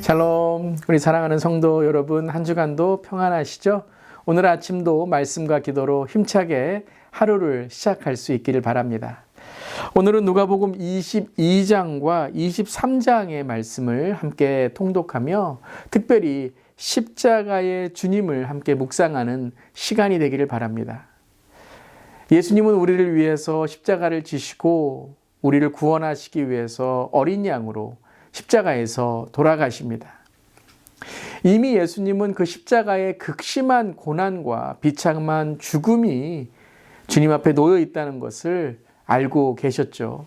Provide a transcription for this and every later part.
샬롬, 우리 사랑하는 성도 여러분, 한 주간도 평안하시죠? 오늘 아침도 말씀과 기도로 힘차게 하루를 시작할 수 있기를 바랍니다. 오늘은 누가복음 22장과 23장의 말씀을 함께 통독하며 특별히 십자가의 주님을 함께 묵상하는 시간이 되기를 바랍니다. 예수님은 우리를 위해서 십자가를 지시고 우리를 구원하시기 위해서 어린 양으로 십자가에서 돌아가십니다. 이미 예수님은 그 십자가의 극심한 고난과 비참한 죽음이 주님 앞에 놓여 있다는 것을 알고 계셨죠.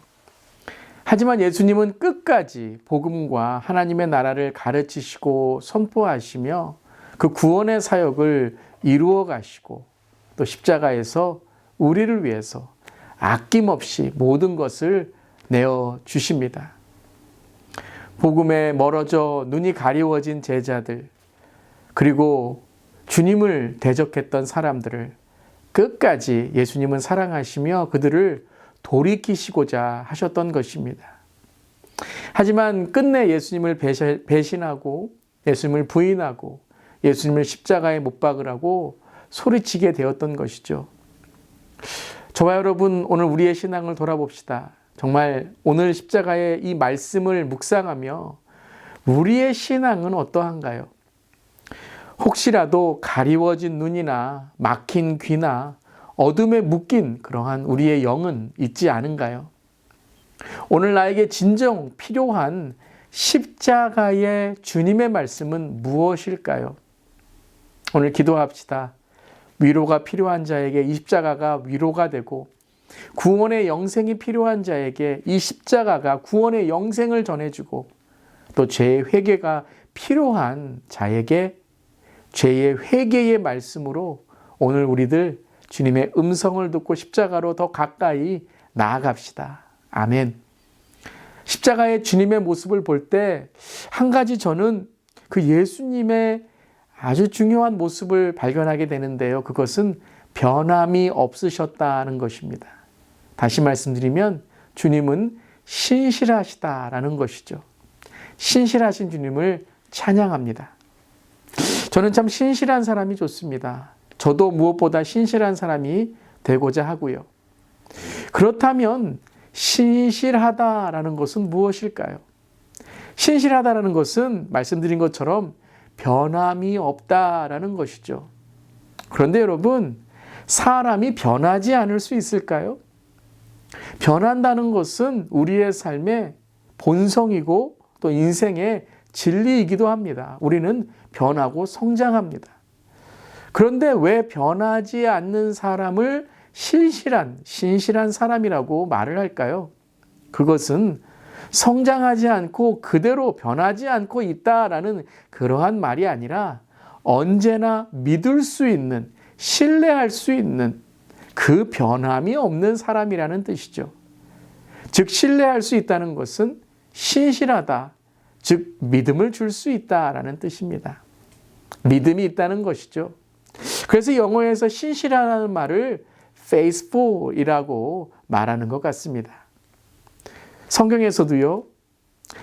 하지만 예수님은 끝까지 복음과 하나님의 나라를 가르치시고 선포하시며 그 구원의 사역을 이루어 가시고 또 십자가에서 우리를 위해서 아낌없이 모든 것을 내어 주십니다. 복음에 멀어져 눈이 가리워진 제자들, 그리고 주님을 대적했던 사람들을 끝까지 예수님은 사랑하시며 그들을 돌이키시고자 하셨던 것입니다. 하지만 끝내 예수님을 배신하고 예수님을 부인하고 예수님을 십자가에 못 박으라고 소리치게 되었던 것이죠. 저와 여러분, 오늘 우리의 신앙을 돌아봅시다. 정말 오늘 십자가의 이 말씀을 묵상하며 우리의 신앙은 어떠한가요? 혹시라도 가리워진 눈이나 막힌 귀나 어둠에 묶인 그러한 우리의 영은 있지 않은가요? 오늘 나에게 진정 필요한 십자가의 주님의 말씀은 무엇일까요? 오늘 기도합시다. 위로가 필요한 자에게 이 십자가가 위로가 되고 구원의 영생이 필요한 자에게 이 십자가가 구원의 영생을 전해주고 또 죄의 회개가 필요한 자에게 죄의 회개의 말씀으로 오늘 우리들 주님의 음성을 듣고 십자가로 더 가까이 나아갑시다. 아멘. 십자가의 주님의 모습을 볼 때 한 가지 저는 그 예수님의 아주 중요한 모습을 발견하게 되는데요. 그것은 변함이 없으셨다는 것입니다. 다시 말씀드리면 주님은 신실하시다라는 것이죠. 신실하신 주님을 찬양합니다. 저는 참 신실한 사람이 좋습니다. 저도 무엇보다 신실한 사람이 되고자 하고요. 그렇다면 신실하다라는 것은 무엇일까요? 신실하다라는 것은 말씀드린 것처럼 변함이 없다라는 것이죠. 그런데 여러분, 사람이 변하지 않을 수 있을까요? 변한다는 것은 우리의 삶의 본성이고 또 인생의 진리이기도 합니다. 우리는 변하고 성장합니다. 그런데 왜 변하지 않는 사람을 신실한 사람이라고 말을 할까요? 그것은 성장하지 않고 그대로 변하지 않고 있다라는 그러한 말이 아니라 언제나 믿을 수 있는, 신뢰할 수 있는 그 변함이 없는 사람이라는 뜻이죠. 즉 신뢰할 수 있다는 것은 신실하다, 즉 믿음을 줄 수 있다라는 뜻입니다. 믿음이 있다는 것이죠. 그래서 영어에서 신실하다는 말을 faithful이라고 말하는 것 같습니다. 성경에서도요,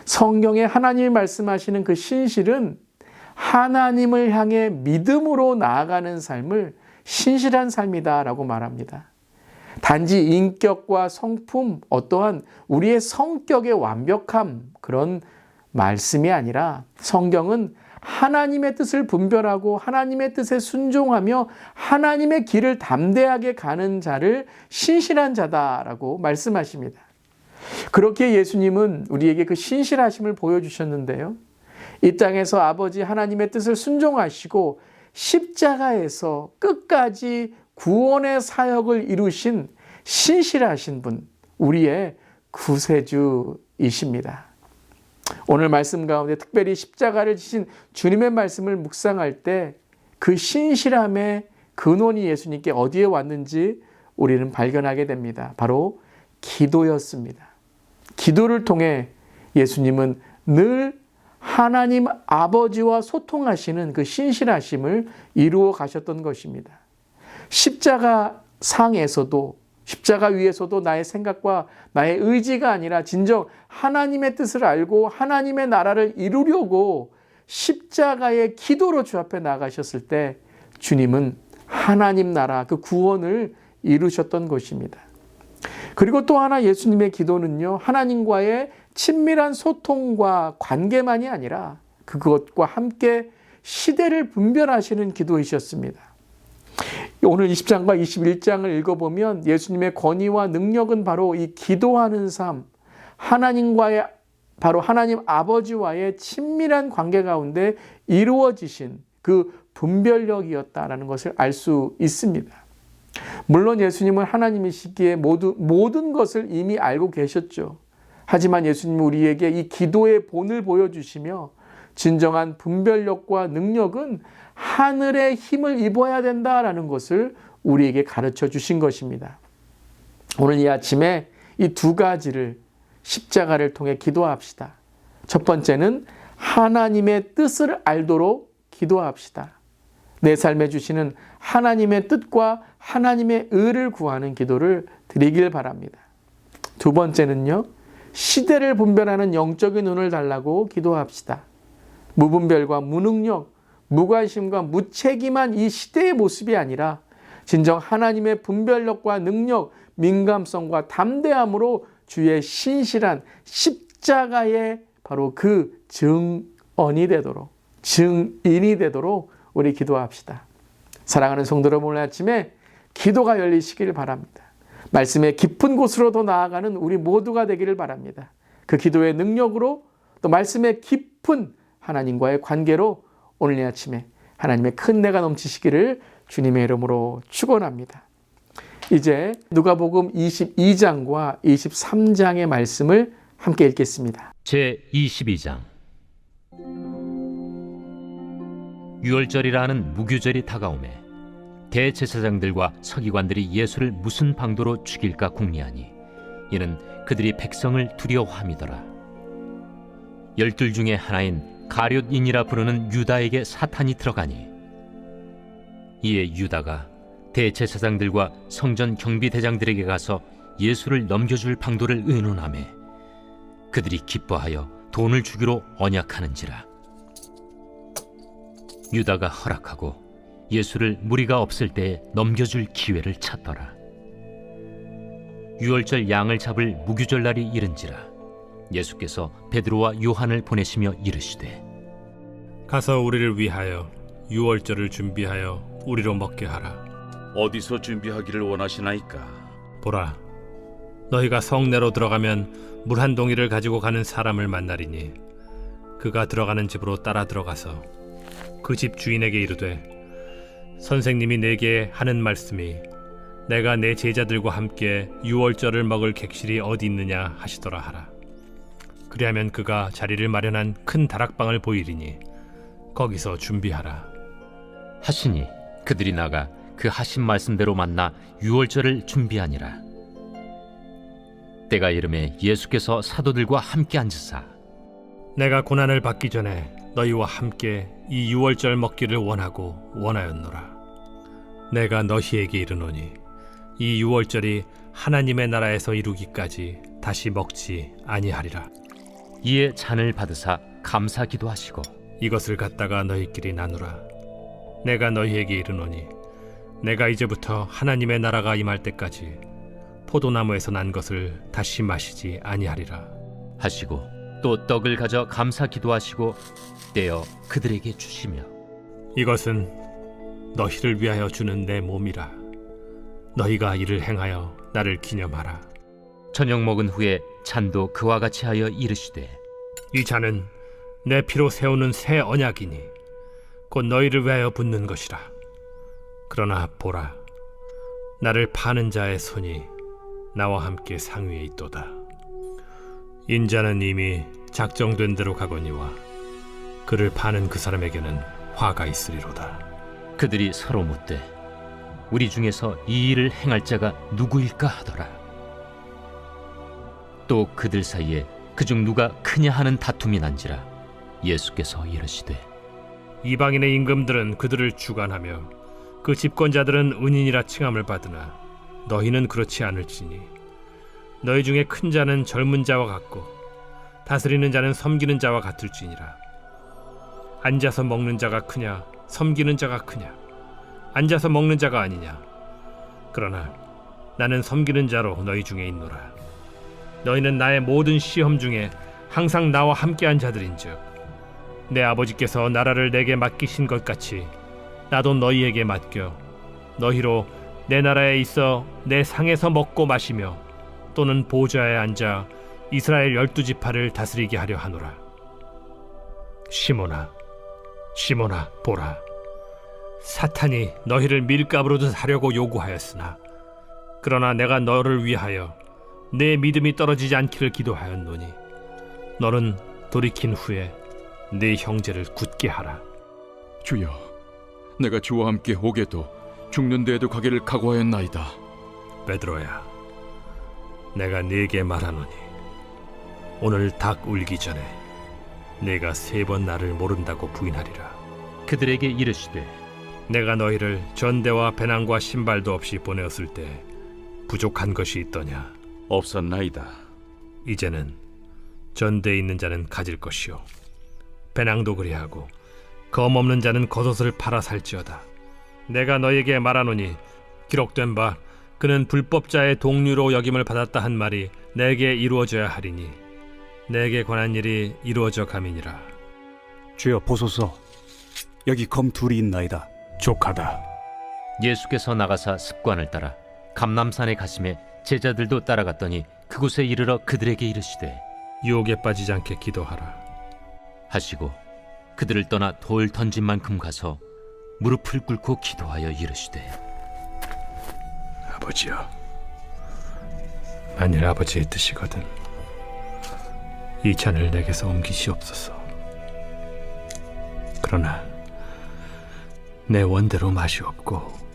성경에 하나님이 말씀하시는 그 신실은 하나님을 향해 믿음으로 나아가는 삶을 신실한 삶이다라고 말합니다. 단지 인격과 성품, 어떠한 우리의 성격의 완벽함, 그런 말씀이 아니라 성경은 하나님의 뜻을 분별하고 하나님의 뜻에 순종하며 하나님의 길을 담대하게 가는 자를 신실한 자다라고 말씀하십니다. 그렇게 예수님은 우리에게 그 신실하심을 보여주셨는데요. 이 땅에서 아버지 하나님의 뜻을 순종하시고 십자가에서 끝까지 구원의 사역을 이루신 신실하신 분, 우리의 구세주이십니다. 오늘 말씀 가운데 특별히 십자가를 지신 주님의 말씀을 묵상할 때 그 신실함의 근원이 예수님께 어디에 왔는지 우리는 발견하게 됩니다. 바로 기도였습니다. 기도를 통해 예수님은 늘 하나님 아버지와 소통하시는 그 신실하심을 이루어 가셨던 것입니다. 십자가 상에서도 십자가 위에서도 나의 생각과 나의 의지가 아니라 진정 하나님의 뜻을 알고 하나님의 나라를 이루려고 십자가의 기도로 주 앞에 나가셨을 때 주님은 하나님 나라 그 구원을 이루셨던 것입니다. 그리고 또 하나 예수님의 기도는요, 하나님과의 친밀한 소통과 관계만이 아니라 그것과 함께 시대를 분별하시는 기도이셨습니다. 오늘 20장과 21장을 읽어보면 예수님의 권위와 능력은 바로 이 기도하는 삶, 하나님과의 바로 하나님 아버지와의 친밀한 관계 가운데 이루어지신 그 분별력이었다라는 것을 알 수 있습니다. 물론 예수님은 하나님이시기에 모든 것을 이미 알고 계셨죠. 하지만 예수님은 우리에게 이 기도의 본을 보여주시며 진정한 분별력과 능력은 하늘의 힘을 입어야 된다라는 것을 우리에게 가르쳐 주신 것입니다. 오늘 이 아침에 이 두 가지를 십자가를 통해 기도합시다. 첫 번째는 하나님의 뜻을 알도록 기도합시다. 내 삶에 주시는 하나님의 뜻과 하나님의 의를 구하는 기도를 드리길 바랍니다. 두 번째는요, 시대를 분별하는 영적인 눈을 달라고 기도합시다. 무분별과 무능력, 무관심과 무책임한 이 시대의 모습이 아니라 진정 하나님의 분별력과 능력, 민감성과 담대함으로 주의 신실한 십자가의 바로 그 증언이 되도록, 증인이 되도록 우리 기도합시다. 사랑하는 성도 여러분, 오늘 아침에 기도가 열리시길 바랍니다. 말씀의 깊은 곳으로 더 나아가는 우리 모두가 되기를 바랍니다. 그 기도의 능력으로 또 말씀의 깊은 하나님과의 관계로 오늘 이 아침에 하나님의 큰 은혜가 넘치시기를 주님의 이름으로 축원합니다. 이제 누가복음 22장과 23장의 말씀을 함께 읽겠습니다. 제22장. 유월절이라는 무교절이 다가오매 대제사장들과 서기관들이 예수를 무슨 방도로 죽일까 궁리하니 이는 그들이 백성을 두려워함이더라. 12 중에 하나인 가룟인이라 부르는 유다에게 사탄이 들어가니 이에 유다가 대제사장들과 성전 경비대장들에게 가서 예수를 넘겨줄 방도를 의논하매 그들이 기뻐하여 돈을 주기로 언약하는지라. 유다가 허락하고 예수를 무리가 없을 때에 넘겨줄 기회를 찾더라. 유월절 양을 잡을 무교절 날이 이른지라. 예수께서 베드로와 요한을 보내시며 이르시되 가서 우리를 위하여 유월절을 준비하여 우리로 먹게 하라. 어디서 준비하기를 원하시나이까? 보라, 너희가 성내로 들어가면 물 한 동이를 가지고 가는 사람을 만나리니 그가 들어가는 집으로 따라 들어가서 그 집 주인에게 이르되 선생님이 내게 하는 말씀이 내가 내 제자들과 함께 유월절을 먹을 객실이 어디 있느냐 하시더라 하라. 그리하면 그가 자리를 마련한 큰 다락방을 보이리니 거기서 준비하라 하시니 그들이 나가 그 하신 말씀대로 만나 유월절을 준비하니라. 때가 이르매 예수께서 사도들과 함께 앉으사 내가 고난을 받기 전에 너희와 함께 이 유월절 먹기를 원하고 원하였노라. 내가 너희에게 이르노니 이 유월절이 하나님의 나라에서 이루기까지 다시 먹지 아니하리라. 이에 잔을 받으사 감사기도 하시고 이것을 갖다가 너희끼리 나누라. 내가 너희에게 이르노니 내가 이제부터 하나님의 나라가 임할 때까지 포도나무에서 난 것을 다시 마시지 아니하리라 하시고 또 떡을 가져 감사기도 하시고 떼어 그들에게 주시며 이것은 너희를 위하여 주는 내 몸이라. 너희가 이를 행하여 나를 기념하라. 저녁 먹은 후에 잔도 그와 같이 하여 이르시되 이 잔은 내 피로 세우는 새 언약이니 곧 너희를 위하여 붓는 것이라. 그러나 보라, 나를 파는 자의 손이 나와 함께 상위에 있도다. 인자는 이미 작정된 대로 가거니와 그를 파는 그 사람에게는 화가 있으리로다. 그들이 서로 묻되 우리 중에서 이 일을 행할 자가 누구일까 하더라. 또 그들 사이에 그중 누가 크냐 하는 다툼이 난지라. 예수께서 이르시되 이방인의 임금들은 그들을 주관하며 그 집권자들은 은인이라 칭함을 받으나 너희는 그렇지 않을지니 너희 중에 큰 자는 젊은 자와 같고 다스리는 자는 섬기는 자와 같을지니라. 앉아서 먹는 자가 크냐 섬기는 자가 크냐? 앉아서 먹는 자가 아니냐? 그러나 나는 섬기는 자로 너희 중에 있노라. 너희는 나의 모든 시험 중에 항상 나와 함께한 자들인즉 내 아버지께서 나라를 내게 맡기신 것 같이 나도 너희에게 맡겨 너희로 내 나라에 있어 내 상에서 먹고 마시며 또는 보좌에 앉아 이스라엘 12지파를 다스리게 하려 하노라. 시몬아, 시몬아, 보라. 사탄이 너희를 밀가부르듯 하려고 요구하였으나 그러나 내가 너를 위하여 내 믿음이 떨어지지 않기를 기도하였노니 너는 돌이킨 후에 네 형제를 굳게 하라. 주여, 내가 주와 함께 오게도 죽는 데에도 가기를 각오하였나이다. 베드로야, 내가 네게 말하노니 오늘 닭 울기 전에 네가 3번 나를 모른다고 부인하리라. 그들에게 이르시되 내가 너희를 전대와 배낭과 신발도 없이 보내었을 때 부족한 것이 있더냐? 없었나이다. 이제는 전대에 있는 자는 가질 것이요 배낭도 그리하고 검 없는 자는 겉옷을 팔아 살지어다. 내가 너에게 말하노니 기록된 바 그는 불법자의 동류로 여김을 받았다 한 말이 내게 이루어져야 하리니 내게 관한 일이 이루어져 감이니라. 주여 보소서, 여기 검 둘이 있나이다. 족하다. 예수께서 나가사 습관을 따라 감람산에 가심에 제자들도 따라갔더니 그곳에 이르러 그들에게 이르시되 유혹에 빠지지 않게 기도하라 하시고 그들을 떠나 돌 던진 만큼 가서 무릎을 꿇고 기도하여 이르시되 아버지여, 만일 아버지의 뜻이거든 이 잔을 내게서 옮기시옵소서. 그러나 내 원대로 마시옵고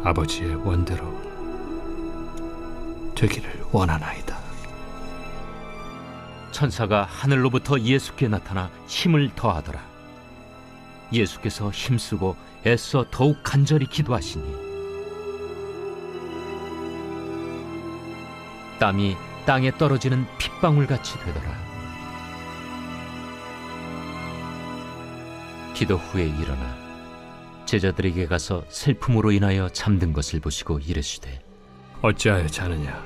아버지의 원대로 되기를 원하나이다. 천사가 하늘로부터 예수께 나타나 힘을 더하더라. 예수께서 힘쓰고 애써 더욱 간절히 기도하시니 땀이 땅에 떨어지는 핏방울같이 되더라. 기도 후에 일어나 제자들에게 가서 슬픔으로 인하여 잠든 것을 보시고 이르시되 어찌하여 자느냐?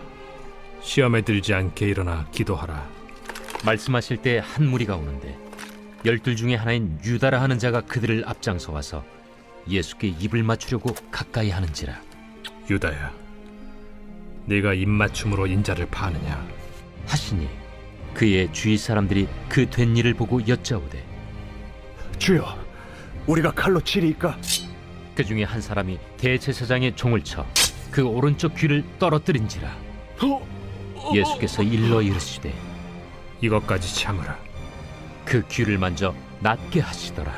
시험에 들지 않게 일어나 기도하라. 말씀하실 때 한 무리가 오는데 12 중에 하나인 유다라 하는 자가 그들을 앞장서 와서 예수께 입을 맞추려고 가까이 하는지라. 유다야, 네가 입맞춤으로 인자를 파느냐? 하시니 그의 주위 사람들이 그 된 일을 보고 여짜오되 주여, 우리가 칼로 치리이까? 그 중에 한 사람이 대제사장의 종을 쳐 그 오른쪽 귀를 떨어뜨린지라. 예수께서 일러 이르시되 이것까지 참으라. 그 귀를 만져 낫게 하시더라.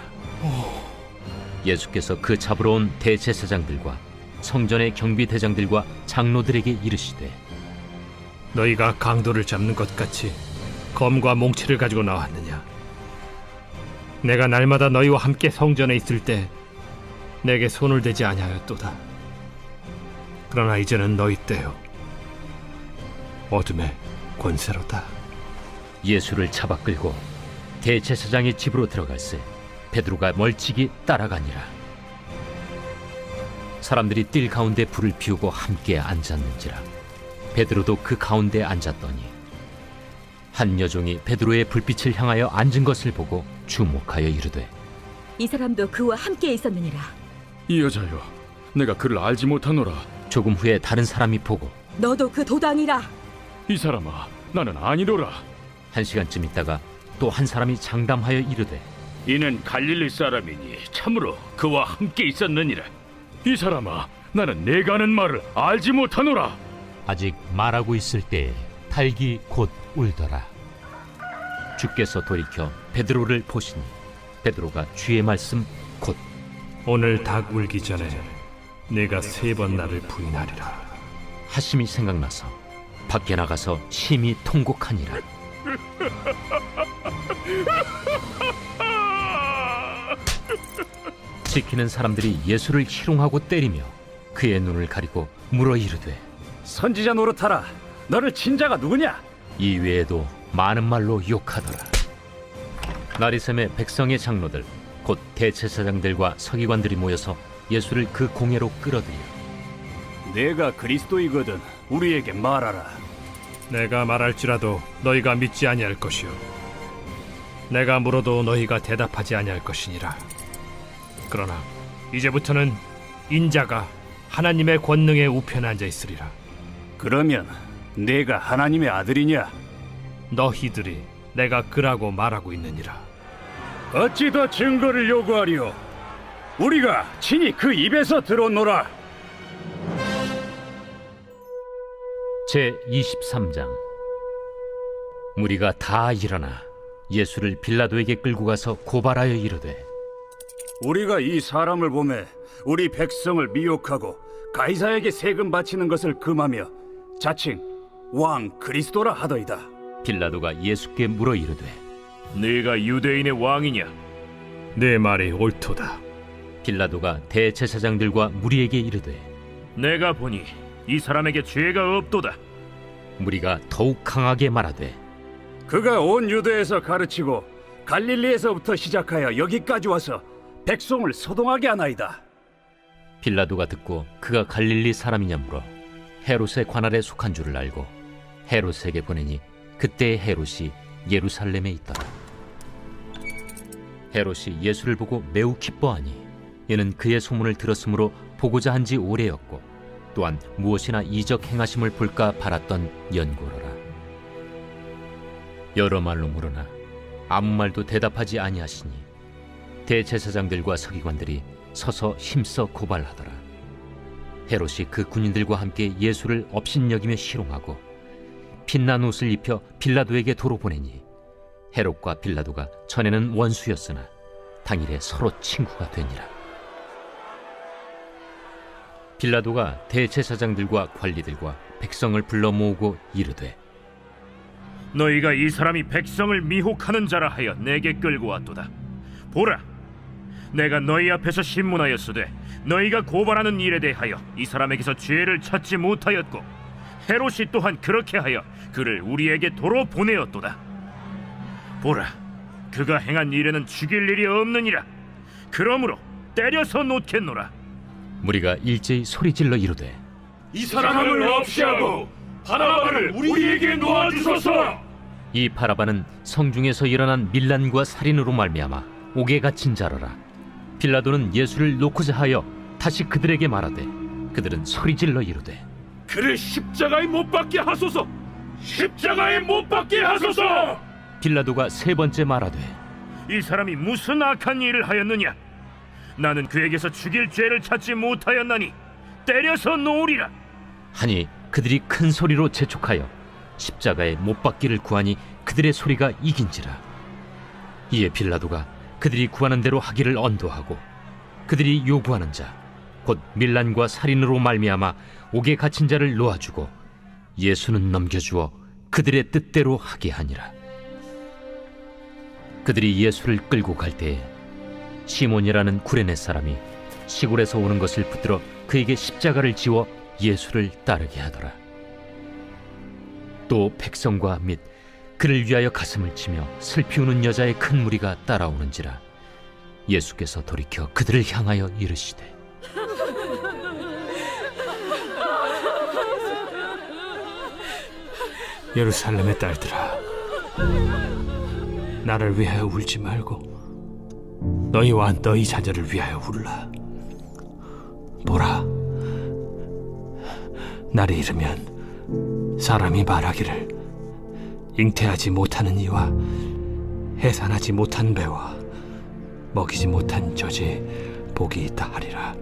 예수께서 그 잡으러 온 대제사장들과 성전의 경비대장들과 장로들에게 이르시되 너희가 강도를 잡는 것 같이 검과 몽치를 가지고 나왔느냐? 내가 날마다 너희와 함께 성전에 있을 때 내게 손을 대지 아니하였도다. 그러나 이제는 너희 때요 어둠의 권세로다. 예수를 잡아 끌고 대제사장의 집으로 들어갈새 베드로가 멀찍이 따라가니라. 사람들이 뜰 가운데 불을 피우고 함께 앉았는지라. 베드로도 그 가운데 앉았더니 한 여종이 베드로의 불빛을 향하여 앉은 것을 보고 주목하여 이르되 이 사람도 그와 함께 있었느니라. 이 여자여, 내가 그를 알지 못하노라. 조금 후에 다른 사람이 보고 너도 그 도당이라. 이 사람아, 나는 아니로라. 1시간쯤 있다가 또 한 사람이 장담하여 이르되 이는 갈릴리 사람이니 참으로 그와 함께 있었느니라. 이 사람아, 나는 내가 하는 말을 알지 못하노라. 아직 말하고 있을 때에 닭이 곧 울더라. 주께서 돌이켜 베드로를 보시니 베드로가 주의 말씀 곧 오늘 닭 울기 전에 내가 3번 나를 부인하리라 하심이 생각나서 밖에 나가서 심히 통곡하니라. 지키는 사람들이 예수를 희롱하고 때리며 그의 눈을 가리고 물어 이르되 선지자 노릇하라. 너를 친 자가 누구냐? 이 외에도 많은 말로 욕하더라. 나리샘의 백성의 장로들 곧 대제사장들과 서기관들이 모여서 예수를 그 공회로 끌어들여 내가 그리스도이거든 우리에게 말하라. 내가 말할지라도 너희가 믿지 아니할 것이요 내가 물어도 너희가 대답하지 아니할 것이니라. 그러나 이제부터는 인자가 하나님의 권능의 우편에 앉아 있으리라. 그러면 내가 하나님의 아들이냐? 너희들이 내가 그라고 말하고 있느니라. 어찌 더 증거를 요구하리요? 우리가 친히 그 입에서 들었노라. 제23장 무리가 다 일어나 예수를 빌라도에게 끌고 가서 고발하여 이르되 우리가 이 사람을 보매 우리 백성을 미혹하고 가이사에게 세금 바치는 것을 금하며 자칭 왕 그리스도라 하더이다. 빌라도가 예수께 물어 이르되 네가 유대인의 왕이냐? 내 말이 옳도다. 빌라도가 대제사장들과 무리에게 이르되 내가 보니 이 사람에게 죄가 없도다. 무리가 더욱 강하게 말하되 그가 온 유대에서 가르치고 갈릴리에서부터 시작하여 여기까지 와서 백성을 소동하게 하나이다. 빌라도가 듣고 그가 갈릴리 사람이냐 물어 헤롯의 관할에 속한 줄을 알고 헤롯에게 보내니 그때의 헤롯이 예루살렘에 있더라. 헤롯이 예수를 보고 매우 기뻐하니 이는 그의 소문을 들었으므로 보고자 한 지 오래였고 또한 무엇이나 이적 행하심을 볼까 바랐던 연고로라. 여러 말로 물으나 아무 말도 대답하지 아니하시니 대제사장들과 서기관들이 서서 힘써 고발하더라. 헤롯이 그 군인들과 함께 예수를 업신여기며 희롱하고 빛난 옷을 입혀 빌라도에게 도로 보내니 헤롯과 빌라도가 전에는 원수였으나 당일에 서로 친구가 되니라. 빌라도가 대제사장들과 관리들과 백성을 불러 모으고 이르되 너희가 이 사람이 백성을 미혹하는 자라 하여 내게 끌고 왔도다. 보라, 내가 너희 앞에서 신문하였으되 너희가 고발하는 일에 대하여 이 사람에게서 죄를 찾지 못하였고 헤롯이 또한 그렇게 하여 그를 우리에게 도로 보내었도다. 보라, 그가 행한 일에는 죽일 일이 없느니라. 그러므로 때려서 놓겠노라. 무리가 일제히 소리질러 이르되 이 사람을 없이 하고 바라바를 우리에게 놓아주소서. 이 바라바는 성중에서 일어난 밀란과 살인으로 말미암아 옥에 갇힌 자로라. 빌라도는 예수를 놓고자 하여 다시 그들에게 말하되 그들은 소리질러 이르되 그를 십자가에 못 박게 하소서. 십자가에 못 박게 하소서. 빌라도가 세 번째 말하되 이 사람이 무슨 악한 일을 하였느냐? 나는 그에게서 죽일 죄를 찾지 못하였나니 때려서 놓으리라. 하니 그들이 큰 소리로 재촉하여 십자가에 못 박기를 구하니 그들의 소리가 이긴지라. 이에 빌라도가 그들이 구하는 대로 하기를 언도하고 그들이 요구하는 자 곧 밀란과 살인으로 말미암아 옥에 갇힌 자를 놓아주고 예수는 넘겨주어 그들의 뜻대로 하게 하니라. 그들이 예수를 끌고 갈 때에 시몬이라는 구레네 사람이 시골에서 오는 것을 붙들어 그에게 십자가를 지워 예수를 따르게 하더라. 또 백성과 및 그를 위하여 가슴을 치며 슬피 우는 여자의 큰 무리가 따라오는지라. 예수께서 돌이켜 그들을 향하여 이르시되 예루살렘의 딸들아, 나를 위하여 울지 말고 너희와 너희 자녀를 위하여 울라. 보라, 날이 이르면 사람이 말하기를 잉태하지 못하는 이와 해산하지 못한 배와 먹이지 못한 젖에 복이 있다 하리라.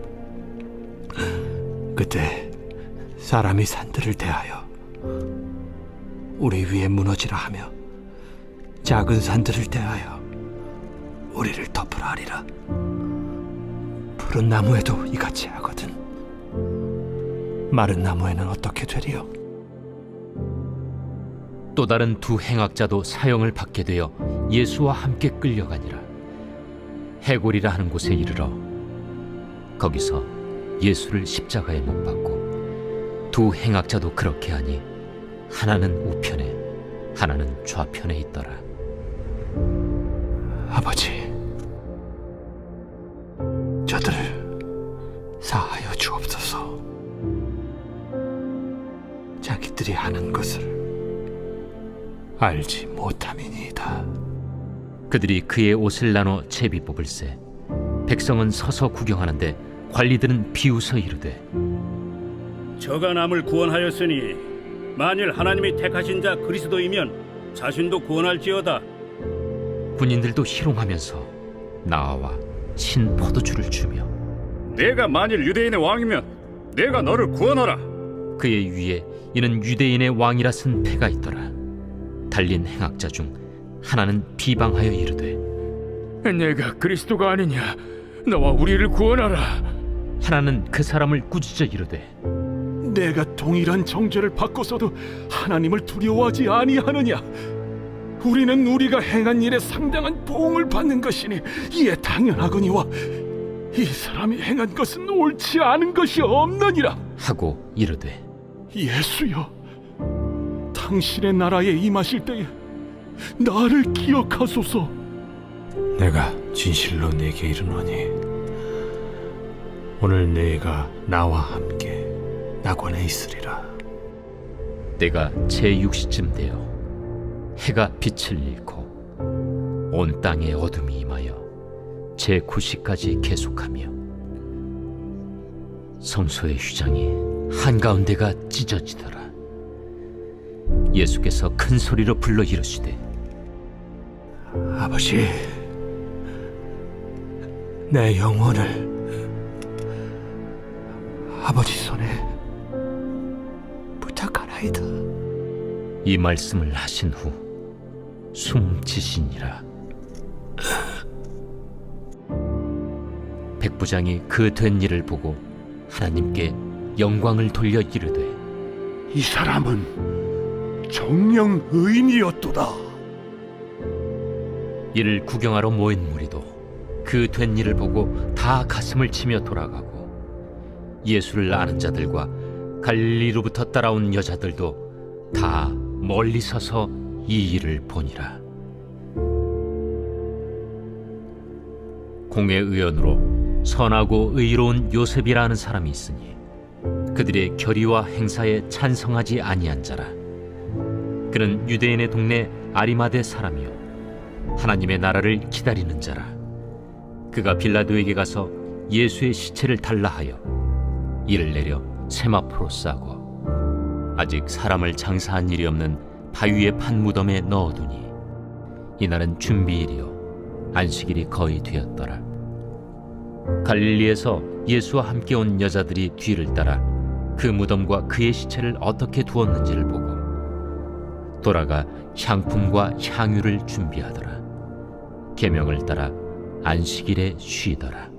그때 사람이 산들을 대하여 우리 위에 무너지라 하며 작은 산들을 대하여 우리를 덮으라 하리라. 푸른 나무에도 이같이 하거든 마른 나무에는 어떻게 되리요? 또 다른 두 행악자도 사형을 받게 되어 예수와 함께 끌려가니라. 해골이라 하는 곳에 이르러 거기서 예수를 십자가에 못 박고 두 행악자도 그렇게 하니 하나는 우편에 하나는 좌편에 있더라. 아버지, 저들을 사하여 주옵소서. 자기들이 하는 것을 알지 못함이니이다. 그들이 그의 옷을 나눠 제비 뽑을세. 백성은 서서 구경하는데 관리들은 비웃어 이르되 저가 남을 구원하였으니 만일 하나님이 택하신 자 그리스도이면 자신도 구원할지어다. 군인들도 희롱하면서 나와 신 포도주를 주며 내가 만일 유대인의 왕이면 내가 너를 구원하라. 그의 위에 이는 유대인의 왕이라 쓴 패가 있더라. 달린 행악자 중 하나는 비방하여 이르되 내가 그리스도가 아니냐? 너와 우리를 구원하라. 하나는 그 사람을 꾸짖어 이르되 내가 동일한 정죄를 받고서도 하나님을 두려워하지 아니하느냐? 우리는 우리가 행한 일에 상당한 보응을 받는 것이니 이에 당연하거니와 이 사람이 행한 것은 옳지 않은 것이 없느니라. 하고 이르되 예수여, 당신의 나라에 임하실 때에 나를 기억하소서. 내가 진실로 네게 이르노니 오늘 네가 나와 함께 낙원에 있으리라. 때가 제6시쯤 되어 해가 빛을 잃고 온 땅에 어둠이 임하여 제9시까지 계속하며 성소의 휘장이 한가운데가 찢어지더라. 예수께서 큰 소리로 불러 이르시되 아버지, 내 영혼을 아버지 손에 부탁하나이다. 이 말씀을 하신 후 숨지시니라. 백부장이 그 된 일을 보고 하나님께 영광을 돌려 이르되 이 사람은 정령 의인이었도다. 이를 구경하러 모인 무리도 그 된 일을 보고 다 가슴을 치며 돌아가고 예수를 아는 자들과 갈릴리로부터 따라온 여자들도 다 멀리 서서 이 일을 보니라. 공회의원으로 선하고 의로운 요셉이라는 사람이 있으니 그들의 결의와 행사에 찬성하지 아니한 자라. 그는 유대인의 동네 아리마대 사람이요 하나님의 나라를 기다리는 자라. 그가 빌라도에게 가서 예수의 시체를 달라 하여 이를 내려 세마포로 싸고 아직 사람을 장사한 일이 없는 바위의 판 무덤에 넣어두니 이날은 준비일이요 안식일이 거의 되었더라. 갈릴리에서 예수와 함께 온 여자들이 뒤를 따라 그 무덤과 그의 시체를 어떻게 두었는지를 보고 돌아가 향품과 향유를 준비하더라. 계명을 따라 안식일에 쉬더라.